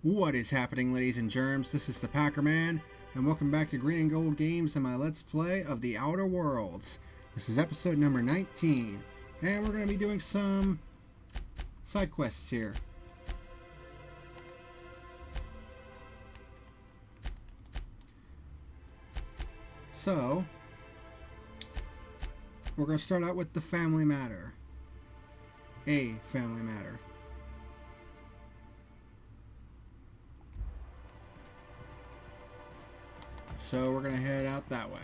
What is happening, ladies and germs? This is the PackerMan, and welcome back to Green and Gold Games and my Let's Play of the Outer Worlds. This is episode number 19, and we're going to be doing some side quests here. So, we're going to start out with the family matter. A family matter. So we're going to head out that way.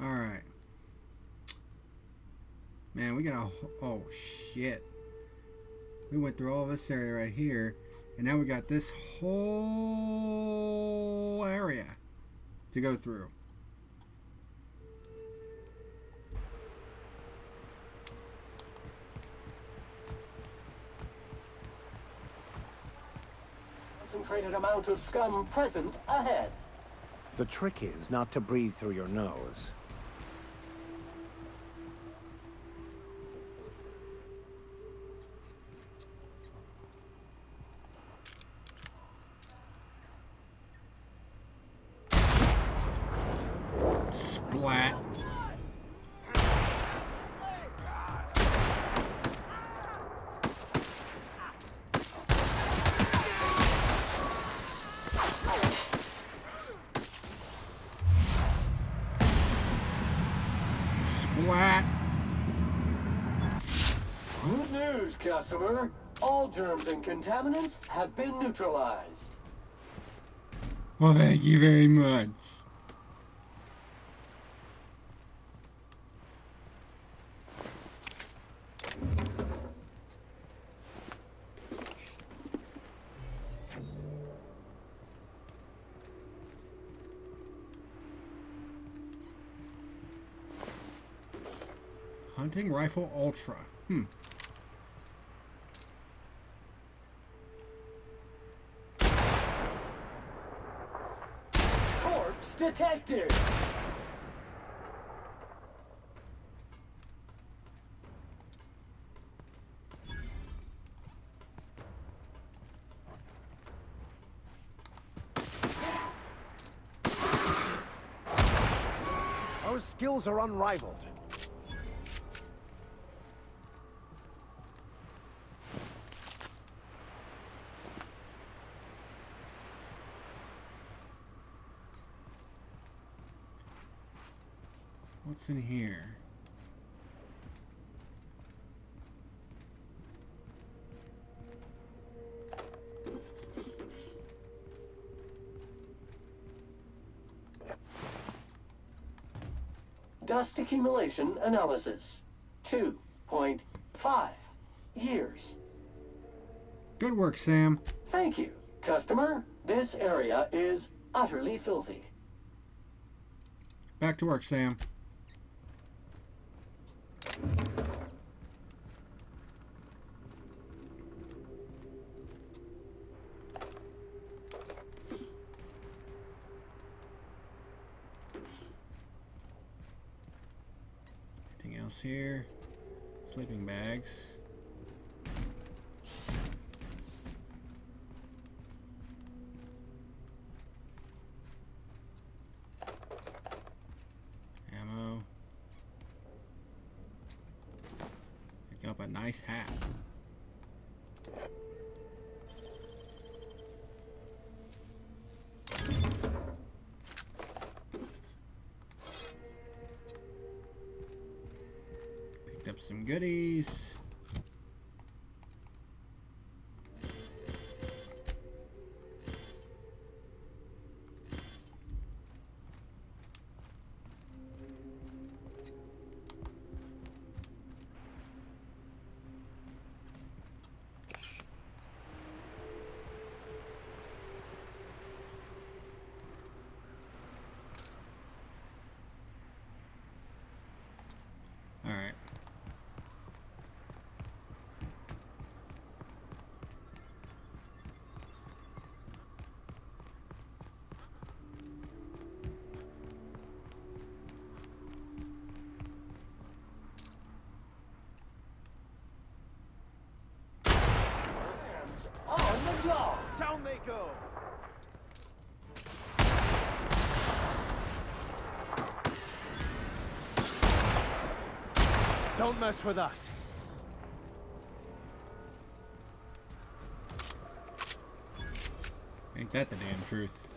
Alright. Man, we got a... Oh, shit. We went through all this area right here. And now we got this whole area to go through. Concentrated amount of scum present ahead. The trick is not to breathe through your nose. Splat. Splat. Good news, customer. All germs and contaminants have been neutralized. Well, thank you very much. Hunting Rifle Ultra. Corpse detected. Our skills are unrivaled. What's in here? Dust accumulation analysis. 2.5 years. Good work, Sam. Thank you, customer. This area is utterly filthy. Back to work, Sam. Anything else here? Sleeping bags. Ammo. Pick up a nice hat. Picked up some goodies. Alright. Don't mess with us. Ain't that the damn truth?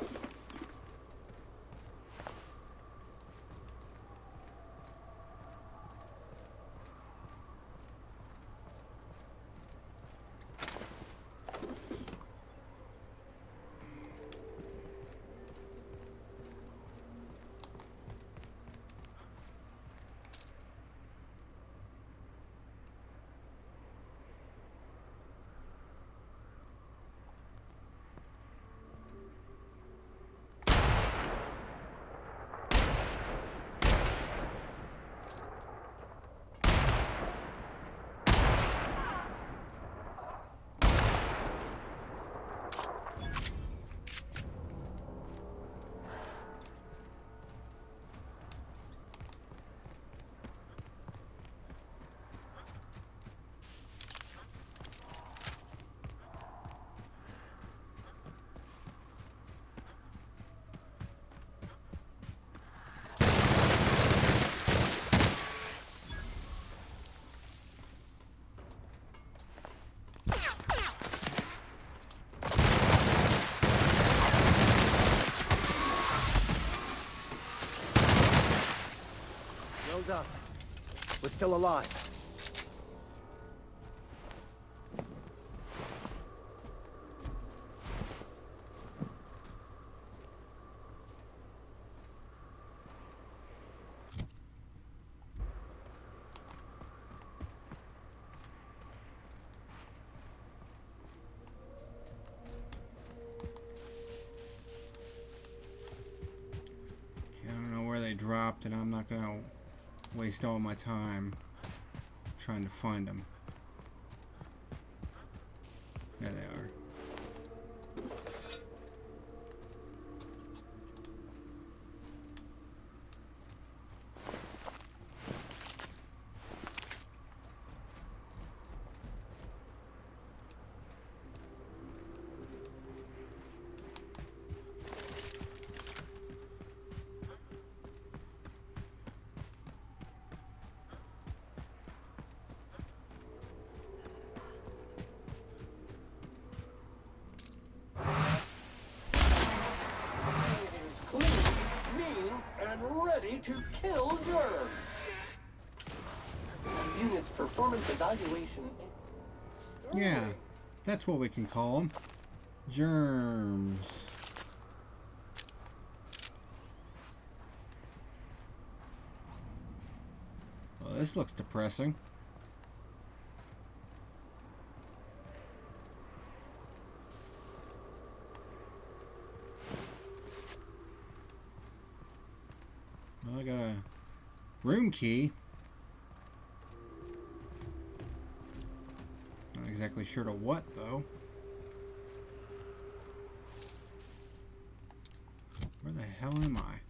Nose up. We're still alive. Okay, I don't know where they dropped, and I'm not gonna waste all my time trying to find them. There they are. Ready to kill germs. Unit's performance evaluation. Yeah, that's what we can call them. Germs. Well, this looks depressing. Well, I got a room key. Not exactly sure to what, though. Where the hell am I?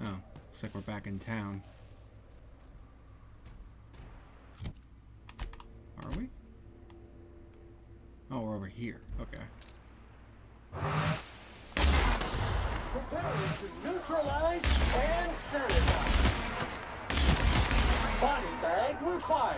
Oh, looks like we're back in town. Are we? Oh, we're over here. Okay. Preparing to neutralize and sanitize. Body bag required.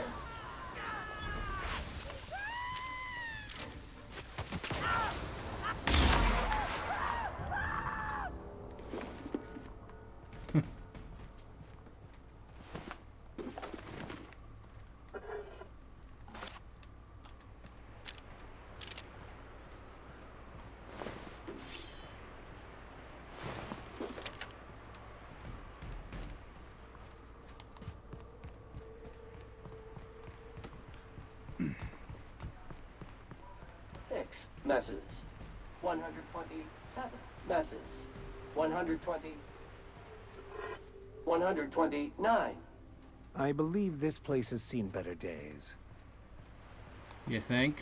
Messes. 127 messes. 120. 129. I believe this place has seen better days. You think?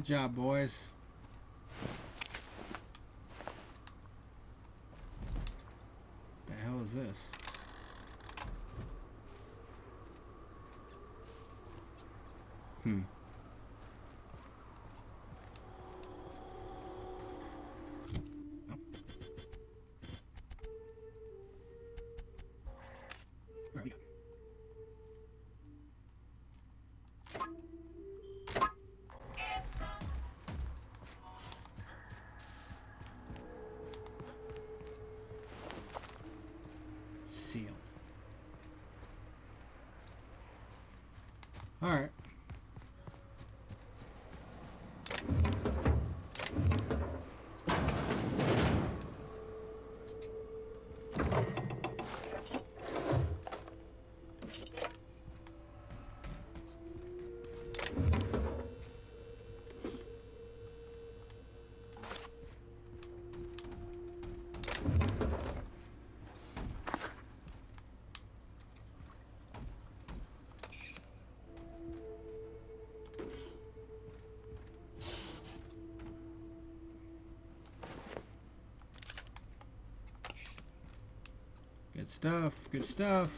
Good job, boys. The hell is this? Oh. There we go. Sealed. All right. Good stuff, good stuff.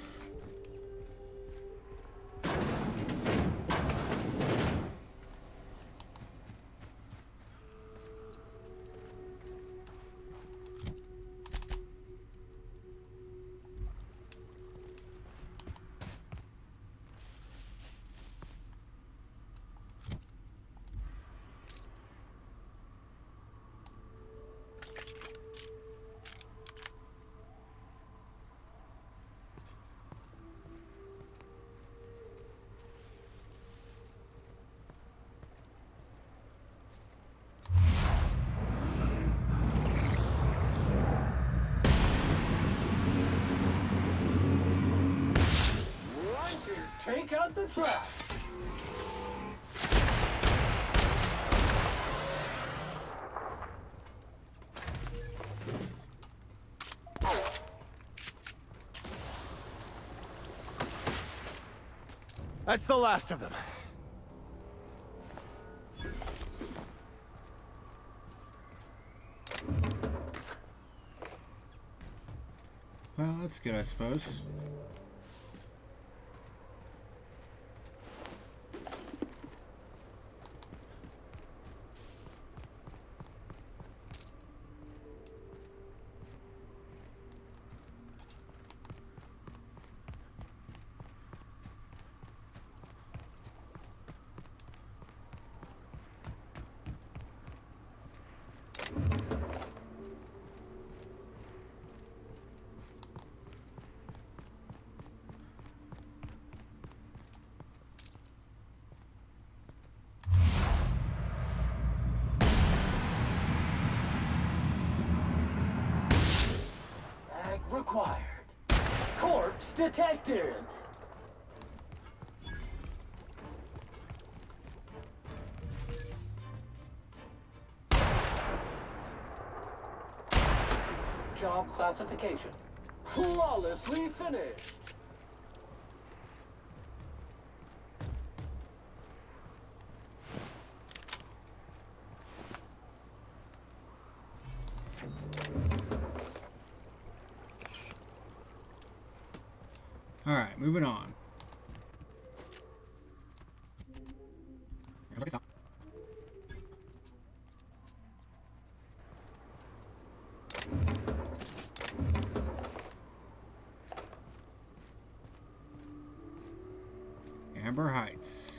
Take out the trash. That's the last of them. Well, that's good, I suppose. Required. Corpse detected. Job classification. Flawlessly finished. Alright, moving on. Amber Heights.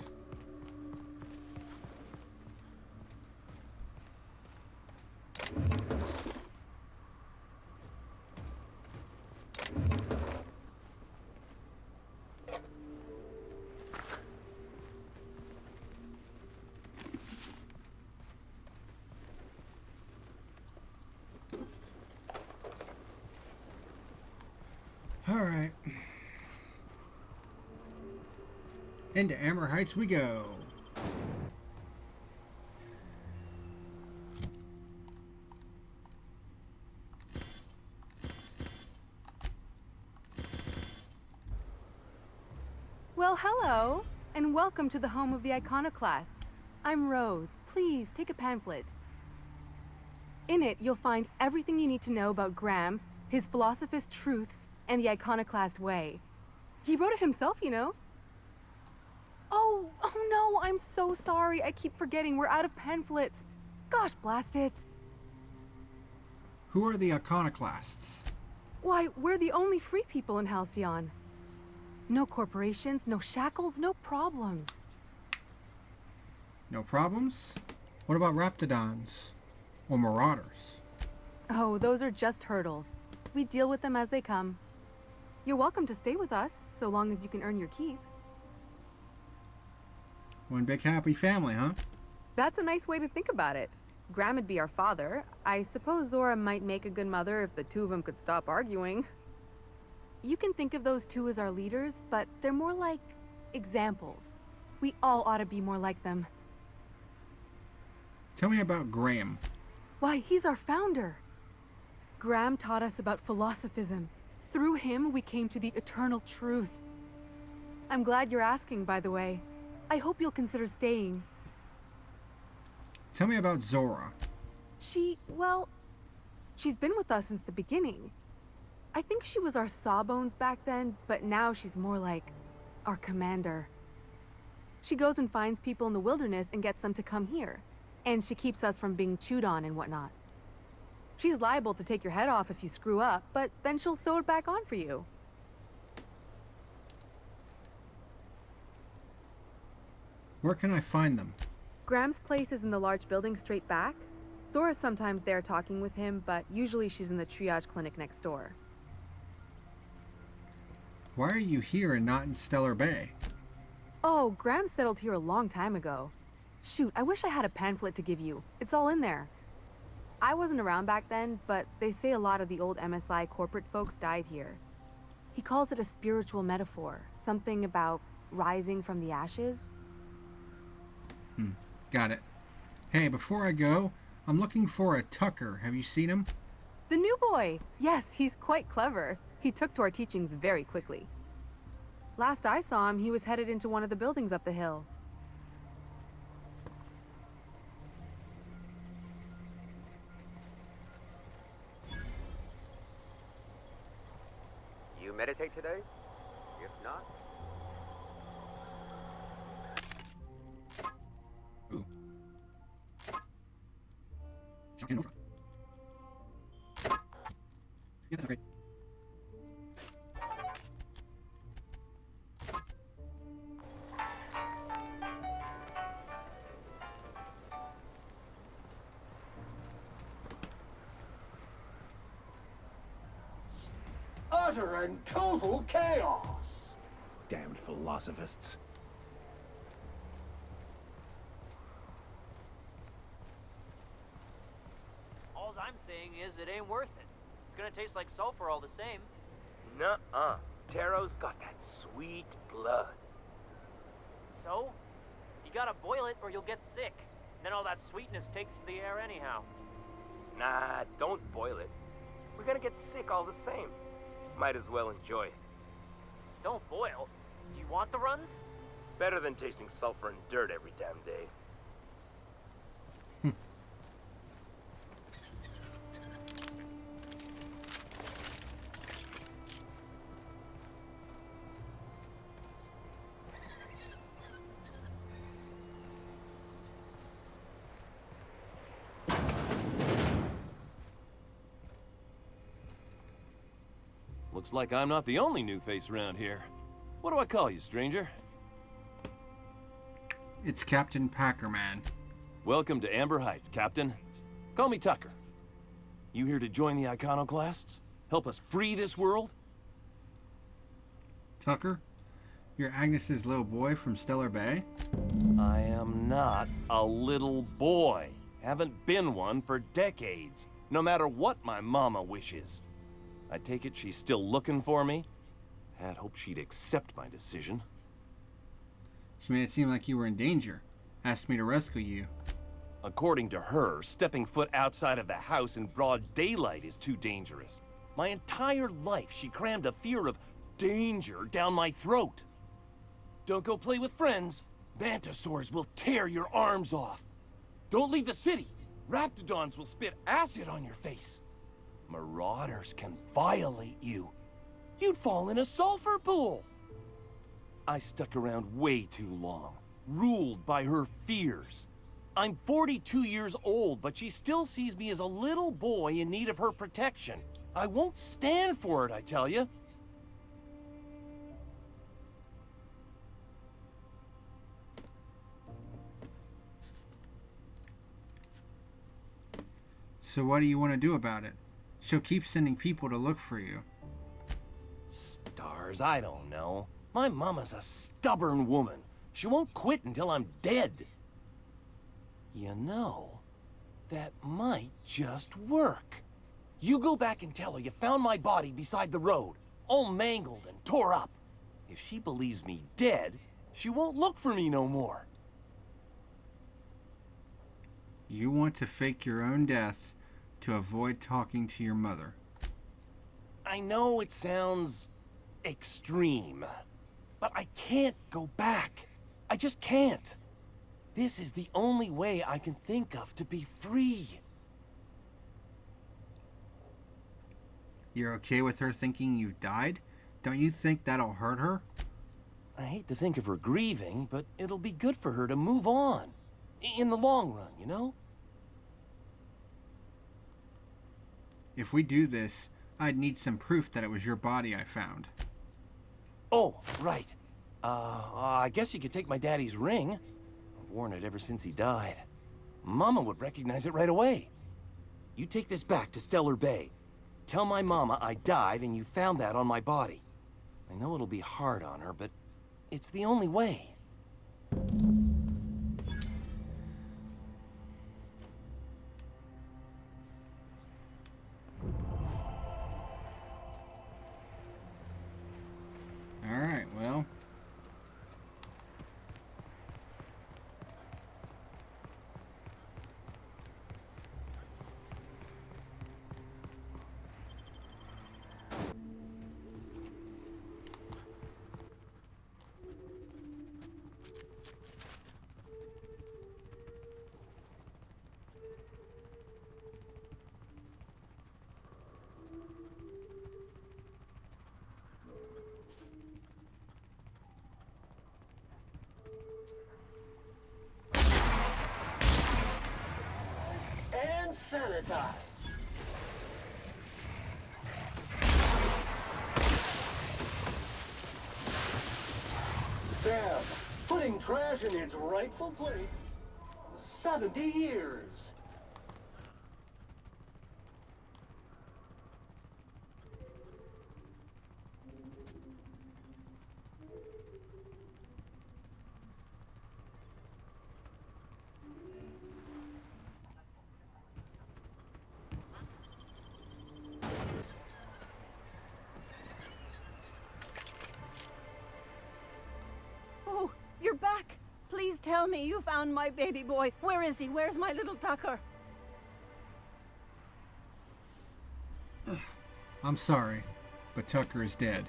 All right. Into Amber Heights we go. Well, hello, and welcome to the home of the iconoclasts. I'm Rose. Please, take a pamphlet. In it, you'll find everything you need to know about Graham, his philosophist truths, and the iconoclast way. He wrote it himself, you know. Oh no, I'm so sorry. I keep forgetting we're out of pamphlets. Gosh, blast it. Who are the iconoclasts? Why, we're the only free people in Halcyon. No corporations, no shackles, no problems. No problems? What about raptidons? Or marauders? Oh, those are just hurdles. We deal with them as they come. You're welcome to stay with us, so long as you can earn your keep. One big happy family, huh? That's a nice way to think about it. Graham would be our father. I suppose Zora might make a good mother if the two of them could stop arguing. You can think of those two as our leaders, but they're more like examples. We all ought to be more like them. Tell me about Graham. Why, he's our founder. Graham taught us about philosophism. Through him, we came to the eternal truth. I'm glad you're asking, by the way. I hope you'll consider staying. Tell me about Zora. She's been with us since the beginning. I think she was our sawbones back then, but now she's more like our commander. She goes and finds people in the wilderness and gets them to come here. And she keeps us from being chewed on and whatnot. She's liable to take your head off if you screw up, but then she'll sew it back on for you. Where can I find them? Graham's place is in the large building straight back. Zora's sometimes there talking with him, but usually she's in the triage clinic next door. Why are you here and not in Stellar Bay? Oh, Graham settled here a long time ago. Shoot, I wish I had a pamphlet to give you. It's all in there. I wasn't around back then, but they say a lot of the old MSI corporate folks died here. He calls it a spiritual metaphor, something about rising from the ashes. Got it. Hey, before I go, I'm looking for a Tucker. Have you seen him? The new boy! Yes, he's quite clever. He took to our teachings very quickly. Last I saw him, he was headed into one of the buildings up the hill. You meditate today? If not, Ooh. Shocking over. Yeah, that's great. Utter and total chaos. Damned philosophists. All I'm saying is it ain't worth it. It's gonna taste like sulfur all the same. Nuh-uh. Taro's got that sweet blood. So? You gotta boil it or you'll get sick. Then all that sweetness takes to the air anyhow. Nah, don't boil it. We're gonna get sick all the same. Might as well enjoy it. Don't boil. Do you want the runs? Better than tasting sulfur and dirt every damn day. Looks like I'm not the only new face around here. What do I call you, stranger? It's Captain PackerMan. Welcome to Amber Heights, Captain. Call me Tucker. You here to join the iconoclasts? Help us free this world? Tucker? You're Agnes's little boy from Stellar Bay? I am not a little boy. Haven't been one for decades, no matter what my mama wishes. I take it she's still looking for me? Had hoped she'd accept my decision. She made it seem like you were in danger. Asked me to rescue you. According to her, stepping foot outside of the house in broad daylight is too dangerous. My entire life, she crammed a fear of danger down my throat. Don't go play with friends. Mantisaurs will tear your arms off. Don't leave the city. Raptidons will spit acid on your face. Marauders can violate you. You'd fall in a sulfur pool. I stuck around way too long, ruled by her fears. I'm 42 years old, but she still sees me as a little boy in need of her protection. I won't stand for it, I tell you. So what do you want to do about it? She'll keep sending people to look for you. Stars, I don't know. My mama's a stubborn woman. She won't quit until I'm dead. You know, that might just work. You go back and tell her you found my body beside the road, all mangled and tore up. If she believes me dead, she won't look for me no more. You want to fake your own death to avoid talking to your mother. I know it sounds extreme, but I can't go back. I just can't. This is the only way I can think of to be free. You're okay with her thinking you've died? Don't you think that'll hurt her? I hate to think of her grieving, but it'll be good for her to move on. In the long run, you know? If we do this, I'd need some proof that it was your body I found. Oh, right. I guess you could take my daddy's ring. I've worn it ever since he died. Mama would recognize it right away. You take this back to Stellar Bay. Tell my mama I died and you found that on my body. I know it'll be hard on her, but it's the only way. Alright, well. And sanitize. Damn, putting trash in its rightful place. 70 years. Oh, you're back. Please tell me you found my baby boy. Where is he? Where's my little Tucker? I'm sorry, but Tucker is dead.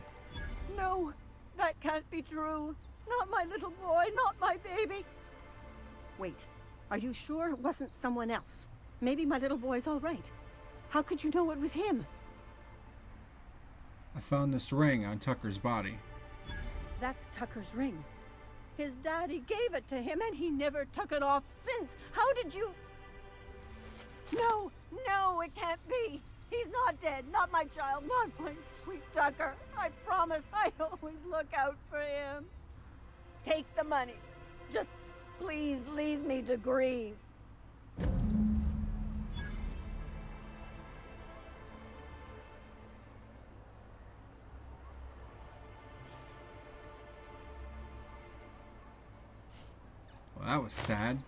No, that can't be true. Not my little boy, not my baby. Wait, are you sure it wasn't someone else? Maybe my little boy's all right. How could you know it was him? I found this ring on Tucker's body. That's Tucker's ring. His daddy gave it to him and he never took it off since. How did you... No, no, it can't be. He's not dead. Not my child. Not my sweet Tucker. I promise I always look out for him. Take the money. Just please leave me to grieve. Well, that was sad.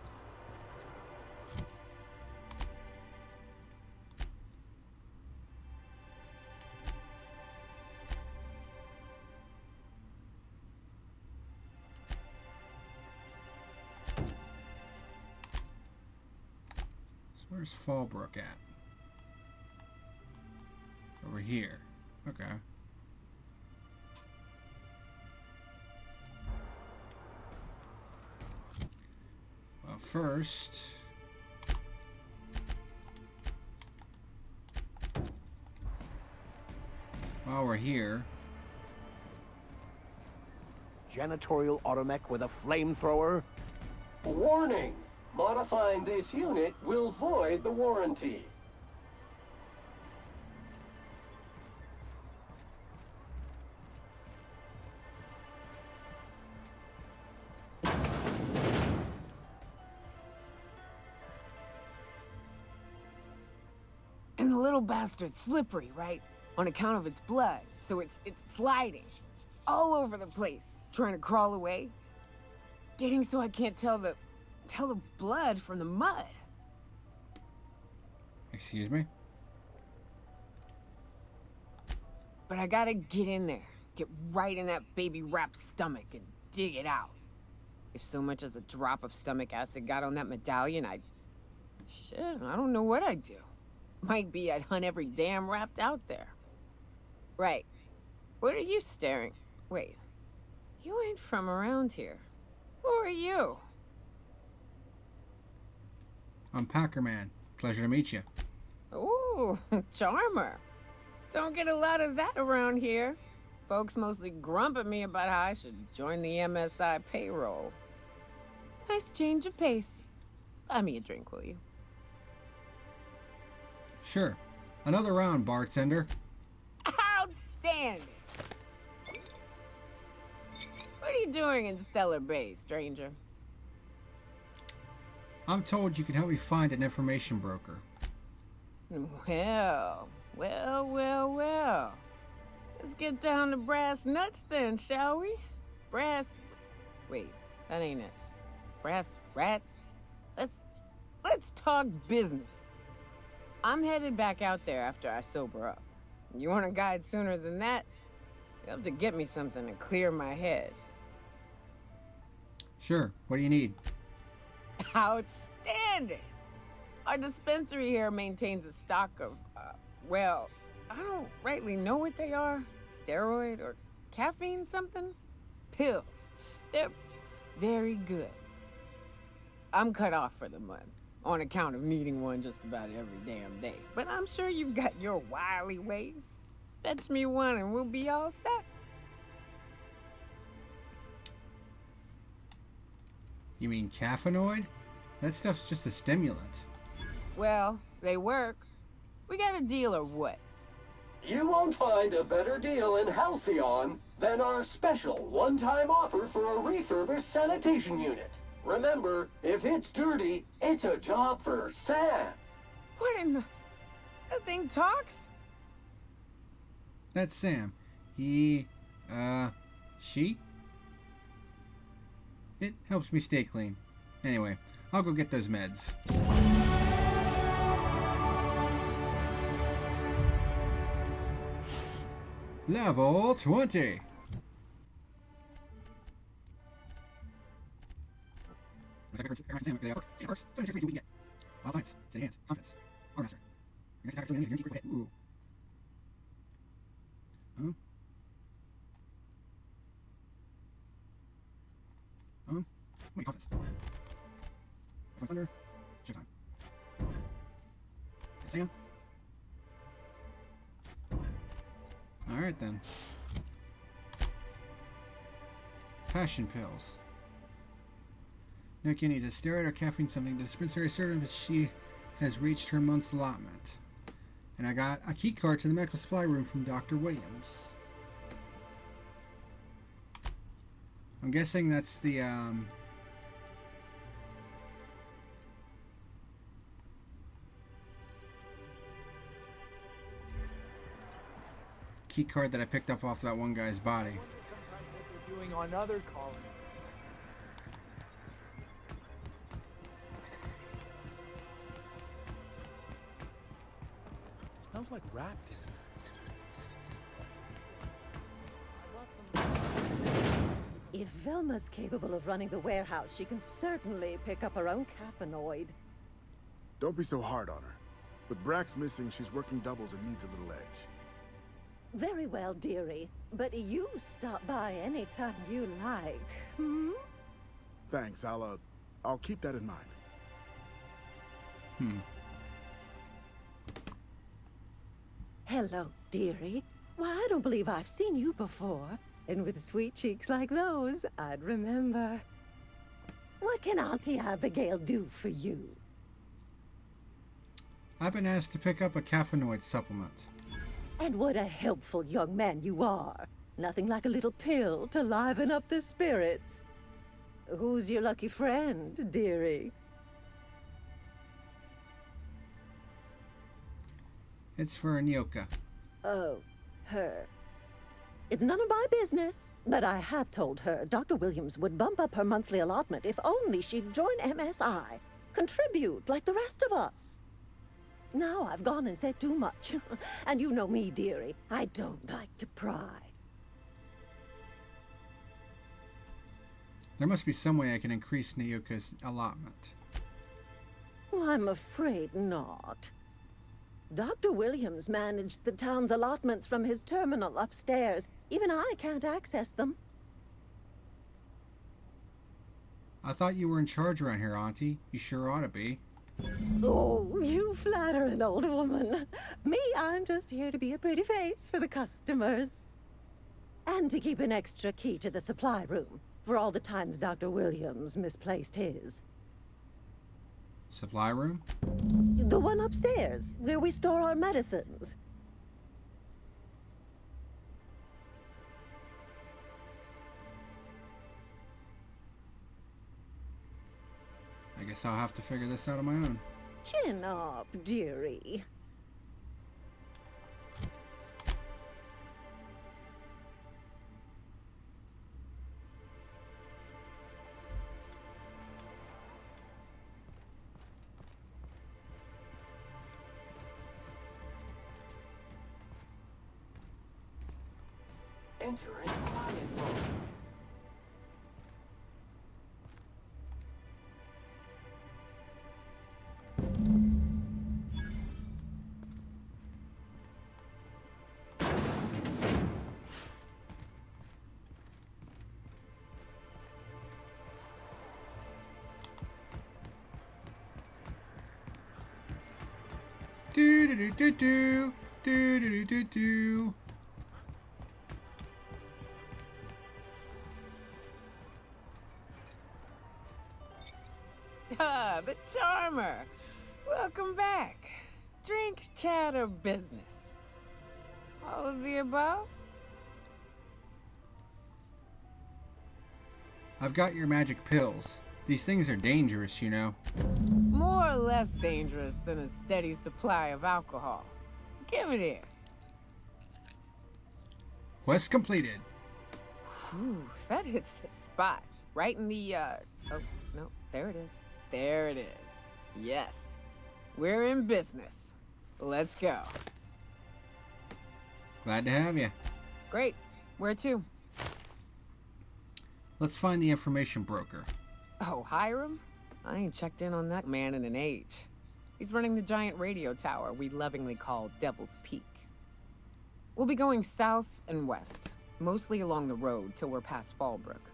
So where's Fallbrook at? Over here. Okay. first, while we're here, Janitorial automech with a flamethrower? Warning! Modifying this unit will void the warranty. And the little bastard's slippery, right? On account of its blood, so it's sliding. All over the place, trying to crawl away. Getting so I can't tell the blood from the mud. excuse me. But I gotta get in there, get right in that baby rap's stomach and dig it out. If so much as a drop of stomach acid got on that medallion, shit, I don't know what I'd do. Might be I'd hunt every damn wrapped out there. Right. What are you staring? Wait. You ain't from around here. Who are you? I'm PackerMan. Pleasure to meet you. Ooh, charmer. Don't get a lot of that around here. Folks mostly grump at me about how I should join the MSI payroll. Nice change of pace. Buy me a drink, will you? Sure. Another round, bartender. Outstanding! What are you doing in Stellar Bay, stranger? I'm told you can help me find an information broker. Well. Let's get down to brass nuts then, shall we? Wait, that ain't it. Brass rats? Let's talk business. I'm headed back out there after I sober up. You want a guide sooner than that? You'll have to get me something to clear my head. Sure. What do you need? Outstanding! Our dispensary here maintains a stock of, well, I don't rightly know what they are. Steroid or caffeine somethings? Pills. They're very good. I'm cut off for the month, on account of needing one just about every damn day. But I'm sure you've got your wily ways. Fetch me one and we'll be all set. You mean caffeinoid? That stuff's just a stimulant. Well, they work. We got a deal or what? You won't find a better deal in Halcyon than our special one-time offer for a refurbished sanitation unit. Remember, if it's dirty, it's a job for Sam. What in the... That thing talks? That's Sam. She? It helps me stay clean. Anyway, I'll go get those meds. Level 20. Ooh. Wait, confidence. Thunder. Showtime. Sam. Alright then. Passion pills. Nyoka needs a steroid or caffeine something. The dispensary servant, but she has reached her month's allotment. And I got a key card to the medical supply room from Dr. Williams. I'm guessing that's the key card that I picked up off that one guy's body. Sometimes what they're doing on other colonies. Smells like rat poo. If Velma's capable of running the warehouse, she can certainly pick up her own caffeinoid. Don't be so hard on her. With Brax missing, she's working doubles and needs a little edge. Very well, dearie. But you stop by anytime you like, hmm? Thanks, I'll keep that in mind. Hello, dearie. Why, I don't believe I've seen you before. And with sweet cheeks like those, I'd remember. What can Auntie Abigail do for you? I've been asked to pick up a caffeinoid supplement. And what a helpful young man you are. Nothing like a little pill to liven up the spirits. Who's your lucky friend, dearie? It's for Nyoka. Oh, her. It's none of my business, but I have told her Dr. Williams would bump up her monthly allotment if only she'd join MSI. Contribute like the rest of us. Now I've gone and said too much. And you know me, dearie. I don't like to pry. There must be some way I can increase Nyoka's allotment. I'm afraid not. Dr. Williams managed the town's allotments from his terminal upstairs. Even I can't access them. I thought you were in charge around here, Auntie. You sure ought to be. Oh, you flatter an old woman. Me, I'm just here to be a pretty face for the customers. And to keep an extra key to the supply room, for all the times Dr. Williams misplaced his. Supply room? The one upstairs, where we store our medicines. I guess I'll have to figure this out on my own. Chin up, dearie. Entering quiet mode. Do do do do do do do do do. Ah, the charmer. Welcome back. Drink, chat, or business? All of the above? I've got your magic pills. These things are dangerous, you know. More or less dangerous than a steady supply of alcohol. Give it here. Quest completed. Whew, that hits the spot. Right in the, oh, no, there it is. There it is. Yes. We're in business. Let's go. Glad to have you. Great. Where to? Let's find the information broker. Oh, Hiram? I ain't checked in on that man in an age. He's running the giant radio tower we lovingly call Devil's Peak. We'll be going south and west, mostly along the road till we're past Fallbrook.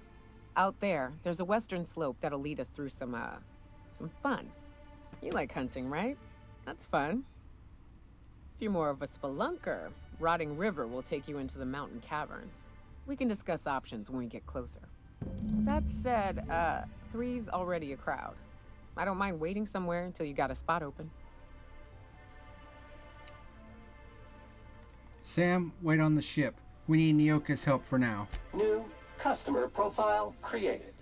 Out there, there's a western slope that'll lead us through some fun. You like hunting, right? That's fun. If you're more of a spelunker, Rotting River will take you into the mountain caverns. We can discuss options when we get closer. That said, 3's already a crowd. I don't mind waiting somewhere until you got a spot open. Sam, wait on the ship. We need Nyoka's help for now. New customer profile created.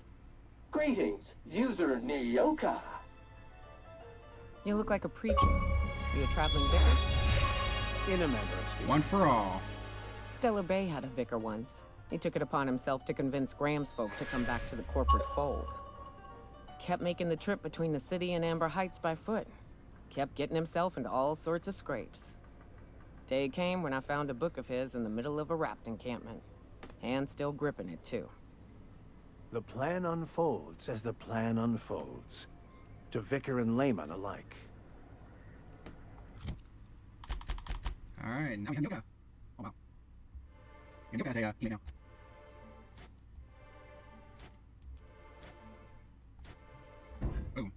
Greetings, user Nyoka. You look like a preacher. You a traveling vicar? In a measure, Steve. One for all. Stellar Bay had a vicar once. He took it upon himself to convince Graham's folk to come back to the corporate fold. Kept making the trip between the city and Amber Heights by foot. Kept getting himself into all sorts of scrapes. Day came when I found a book of his in the middle of a raft encampment. Hand still gripping it, too. The plan unfolds as the plan unfolds. To vicar and layman alike. Alright, now Nyoka. Oh wow. Nyoka has a team now. Boom.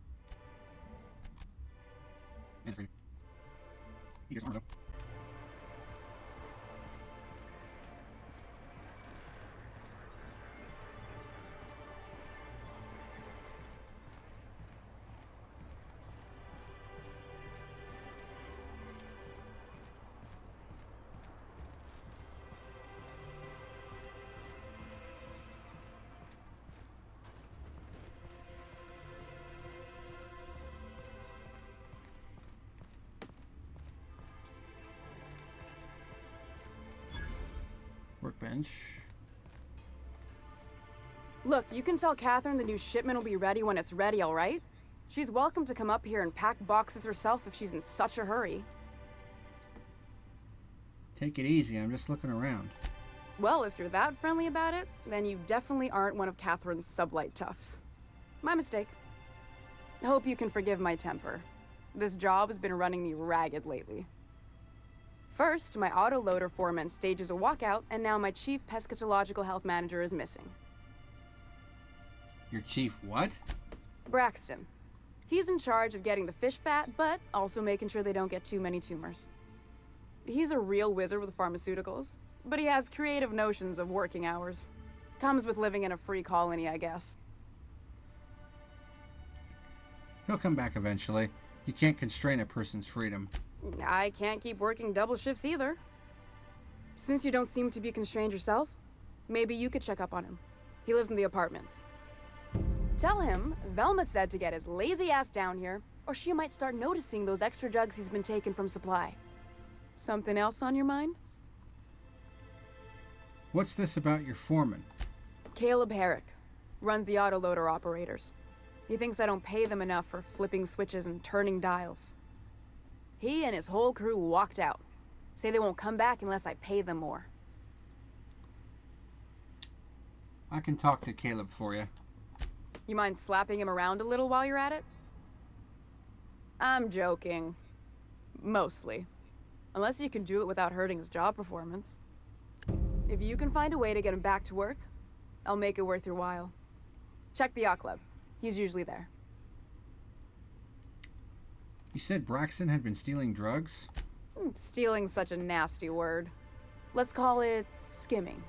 Workbench. Look, you can tell Catherine the new shipment will be ready when it's ready, all right? She's welcome to come up here and pack boxes herself if she's in such a hurry. Take it easy, I'm just looking around. Well, if you're that friendly about it, then you definitely aren't one of Catherine's sublight toughs. My mistake. Hope you can forgive my temper. This job has been running me ragged lately. First, my autoloader foreman stages a walkout, and now my chief pescatological health manager is missing. Your chief what? Braxton. He's in charge of getting the fish fat, but also making sure they don't get too many tumors. He's a real wizard with pharmaceuticals, but he has creative notions of working hours. Comes with living in a free colony, I guess. He'll come back eventually. You can't constrain a person's freedom. I can't keep working double shifts either. Since you don't seem to be constrained yourself, maybe you could check up on him. He lives in the apartments. Tell him Velma said to get his lazy ass down here, or she might start noticing those extra drugs he's been taking from supply. Something else on your mind? What's this about your foreman? Caleb Herrick. Runs the autoloader operators. He thinks I don't pay them enough for flipping switches and turning dials. He and his whole crew walked out. Say they won't come back unless I pay them more. I can talk to Caleb for you. You mind slapping him around a little while you're at it? I'm joking. Mostly. Unless you can do it without hurting his job performance. If you can find a way to get him back to work, I'll make it worth your while. Check the yacht club. He's usually there. You said Braxton had been stealing drugs? Stealing's such a nasty word. Let's call it skimming.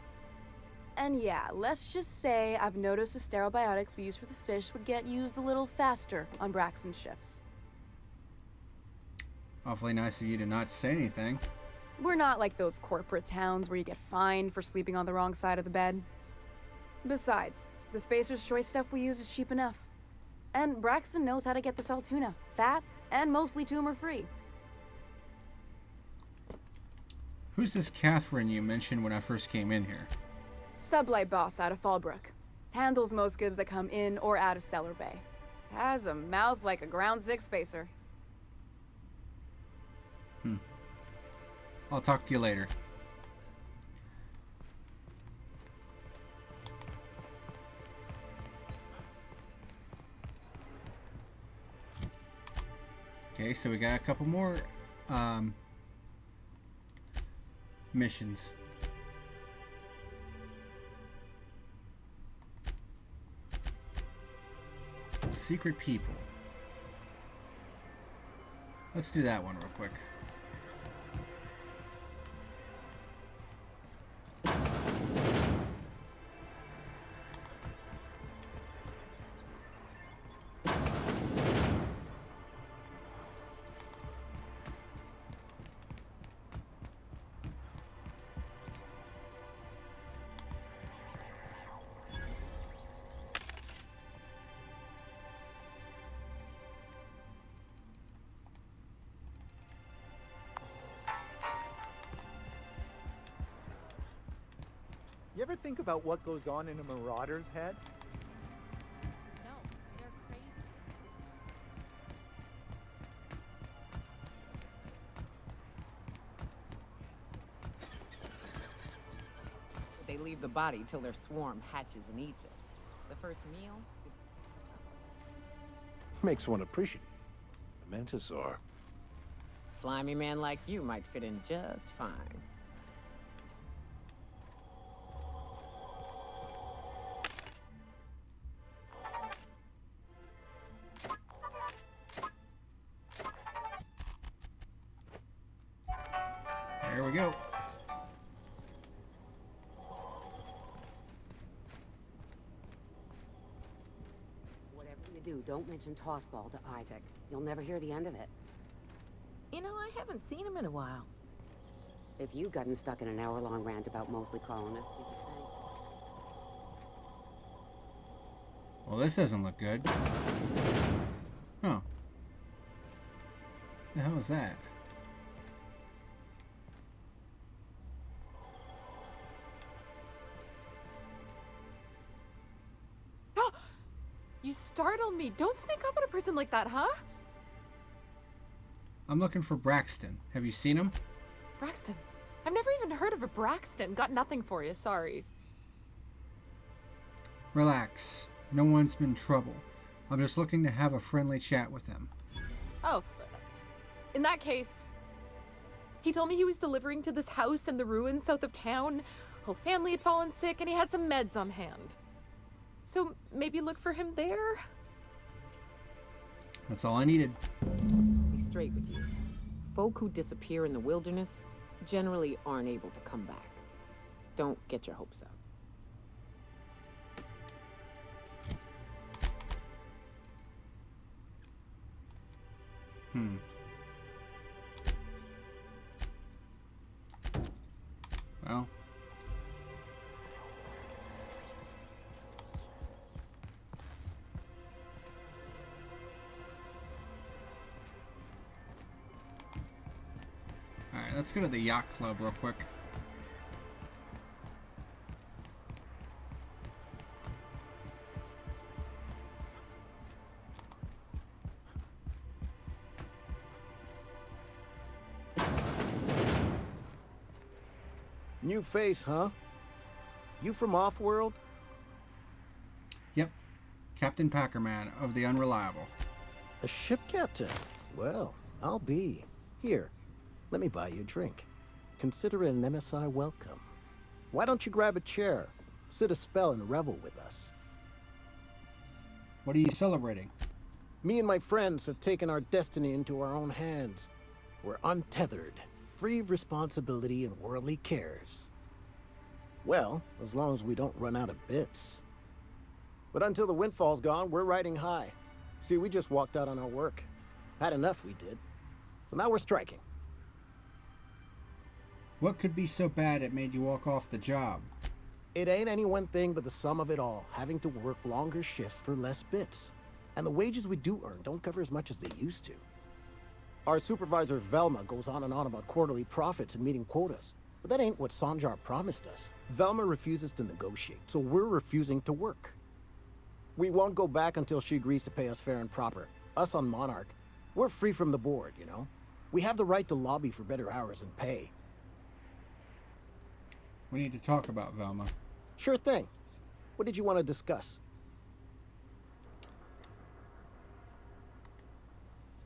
And yeah, let's just say I've noticed the sterile biotics we use for the fish would get used a little faster on Braxton's shifts. Awfully nice of you to not say anything. We're not like those corporate towns where you get fined for sleeping on the wrong side of the bed. Besides, the Spacer's Choice stuff we use is cheap enough. And Braxton knows how to get the salt tuna, fat and mostly tumor-free. Who's this Catherine you mentioned when I first came in here? Sublight boss out of Fallbrook. Handles most goods that come in or out of Stellar Bay. Has a mouth like a ground six spacer. I'll talk to you later. Okay, so we got a couple more missions. Secret people. Let's do that one real quick. You ever think about what goes on in a marauder's head? No, they're crazy. They leave the body till their swarm hatches and eats it. The first meal is... Makes one appreciate a mantisaur. Slimy man like you might fit in just fine. There we go. Whatever you do, don't mention Tossball to Isaac. You'll never hear the end of it. You know, I haven't seen him in a while. If you'd gotten stuck in an hour-long rant about mostly colonists, you could thank... Well, this doesn't look good. Oh. The hell is that? startled me. Don't sneak up on a person like that, huh? I'm looking for Braxton. Have you seen him? Braxton? I've never even heard of a Braxton. Got nothing for you, sorry. Relax. No one's been trouble. I'm just looking to have a friendly chat with him. Oh, in that case, he told me he was delivering to this house in the ruins south of town. Whole family had fallen sick and he had some meds on hand. So maybe look for him there? That's all I needed. Be straight with you. Folk who disappear in the wilderness generally aren't able to come back. Don't get your hopes up. Well. Alright, let's go to the yacht club real quick. New face, huh? You from Offworld? Yep. Captain PackerMan of the Unreliable. A ship captain? Well, I'll be. Here, let me buy you a drink. Consider it an MSI welcome. Why don't you grab a chair, sit a spell, and revel with us? What are you celebrating? Me and my friends have taken our destiny into our own hands. We're untethered, free of responsibility and worldly cares. Well, as long as we don't run out of bits. But until the windfall's gone, we're riding high. See, we just walked out on our work. Had enough, we did. So now we're striking. What could be so bad it made you walk off the job? It ain't any one thing but the sum of it all, having to work longer shifts for less bits. And the wages we do earn don't cover as much as they used to. Our supervisor, Velma, goes on and on about quarterly profits and meeting quotas. But that ain't what Sanjar promised us. Velma refuses to negotiate, so we're refusing to work. We won't go back until she agrees to pay us fair and proper. Us on Monarch, we're free from the board, you know? We have the right to lobby for better hours and pay. We need to talk about Velma. Sure thing. What did you want to discuss?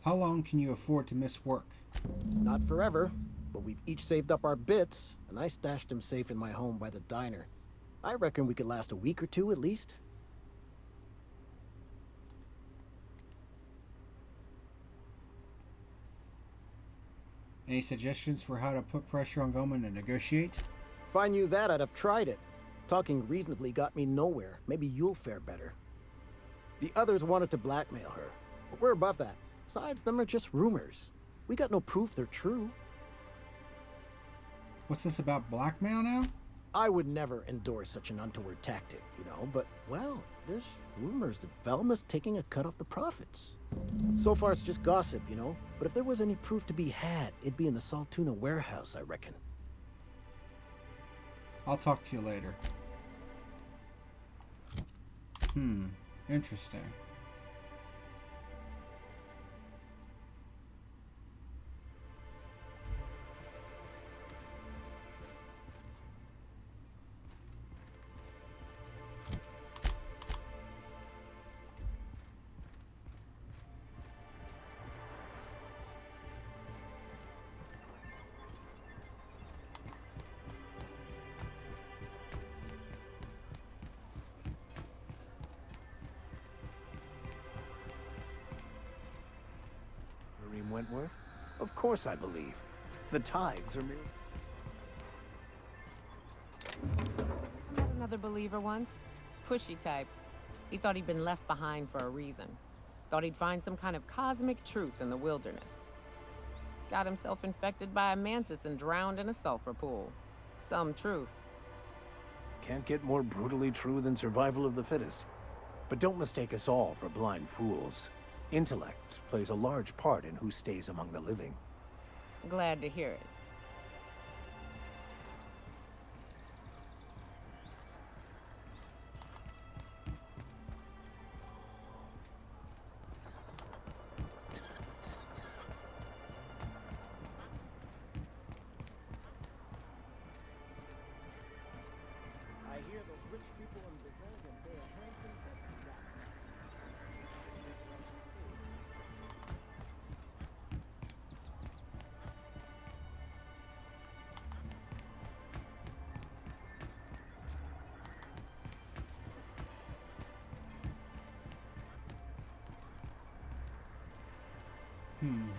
How long can you afford to miss work? Not forever, but we've each saved up our bits, and I stashed them safe in my home by the diner. I reckon we could last a week or two at least. Any suggestions for how to put pressure on Velma to negotiate? If I knew that, I'd have tried it. Talking reasonably got me nowhere. Maybe you'll fare better. The others wanted to blackmail her, but we're above that. Besides, them are just rumors. We got no proof they're true. What's this about blackmail now? I would never endorse such an untoward tactic, you know, but, well, there's rumors that Velma's taking a cut off the profits. So far, it's just gossip, you know, but if there was any proof to be had, it'd be in the Saltuna warehouse, I reckon. I'll talk to you later. Interesting. Wentworth? Of course I believe. The tithes are mere... Met another believer once. Pushy type. He thought he'd been left behind for a reason. Thought he'd find some kind of cosmic truth in the wilderness. Got himself infected by a mantis and drowned in a sulfur pool. Some truth. Can't get more brutally true than survival of the fittest. But don't mistake us all for blind fools. Intellect plays a large part in who stays among the living. Glad to hear it.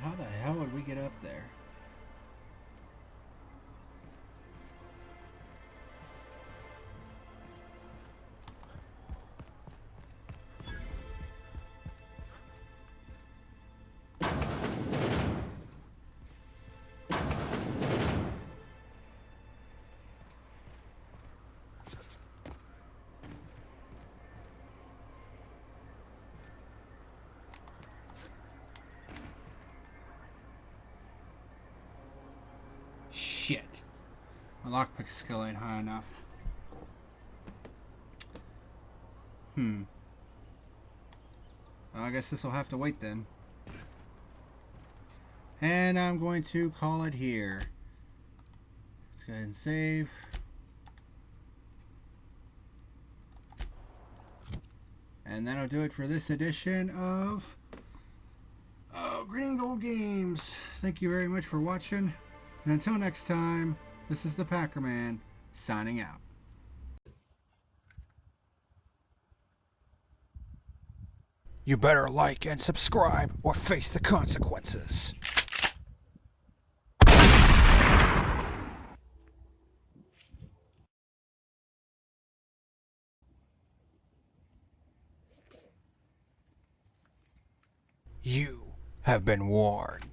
How the hell would we get up there? Shit. My lockpick skill ain't high enough. Well, I guess this will have to wait then. And I'm going to call it here. Let's go ahead and save. And that'll do it for this edition of Green and Gold Games. Thank you very much for watching. And until next time, this is the PackerMan signing out. You better like and subscribe or face the consequences. You have been warned.